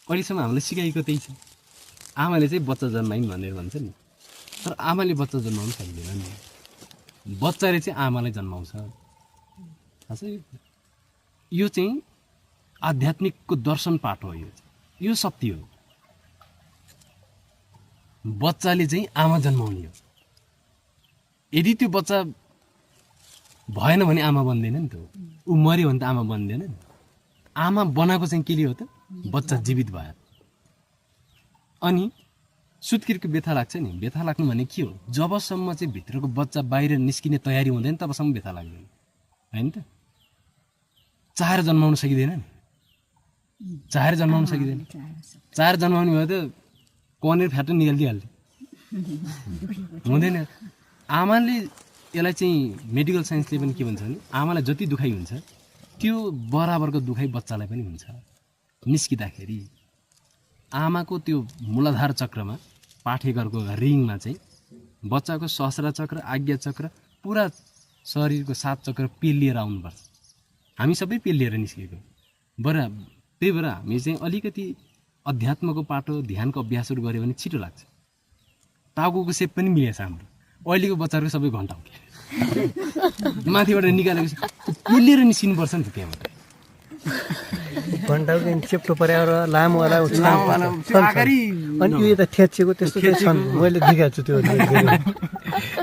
अहिलेसम्म हामीले सिकाएको त्यही छ। आमाले चाहिँ बच्चा जन्माइन् भनेर भन्छ नि, तर आमाले बच्चा जन्माउनु सक्दैन नि, बच्चाले चाहिँ आमालाई जन्माउँछ। खासै यो चाहिँ आध्यात्मिकको दर्शन पाठ हो। यो सत्य हो। बच्चाले चाहिँ आमा जन्माउने हो। यदि त्यो बच्चा भएन भने आमा बन्दैन नि त। ऊ मऱ्यो भने त आमा बन्दैन नि। आमा बनाएको चाहिँ के हो त? बच्चा जीवित भयो। अनि सुत्केरीको व्यथा लाग्छ नि, व्यथा लाग्नु भने के हो? जबसम्म चाहिँ भित्रको बच्चा बाहिर निस्किने तयारी हुँदैन तबसम्म व्यथा लाग्दैन, हैन त? चाहेर जन्माउन सकिँदैन नि, चाहेर जन्माउन सकिँदैन। चाहेर जन्माउने भयो त कनेर फ्याटो निकालिदिइहाल्थ्यो, हुँदैन। आमाले यसलाई चाहिँ मेडिकल साइन्सले पनि के भन्छ भने आमालाई जति दुखाइ हुन्छ त्यो बराबरको दुखाइ बच्चालाई पनि हुन्छ। निस्किँदाखेरि आमाको त्यो मूलाधार चक्रमा, पाठेघरको रिङमा चाहिँ बच्चाको सहस्रा चक्र, आज्ञा चक्र, पुरा शरीरको 7 चक्र पेलिएर आउनुपर्छ। हामी सबै पेलिएर निस्केको त्यही भएर हामी चाहिँ अलिकति अध्यात्मको पाटो, ध्यानको अभ्यासहरू गऱ्यो भने छिटो लाग्छ। टाउको सेप पनि मिलेछ हाम्रो। अहिलेको बच्चाहरूको सबै घन्टा हो, माथिबाट निकालेपछि पेलिएर निस्किनुपर्छ नि त। त्यहाँबाट घन्टाको चेप्टो पर्याएर लामोवाला अनि यो यता थ्याचिएको त्यस्तो छन्। मैले देखाएको छु त्यो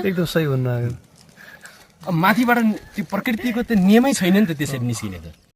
एकदम सही भन्नु। माथिबाट त्यो प्रकृतिको त्यो नियमै छैन नि त त्यसरी निस्किने त।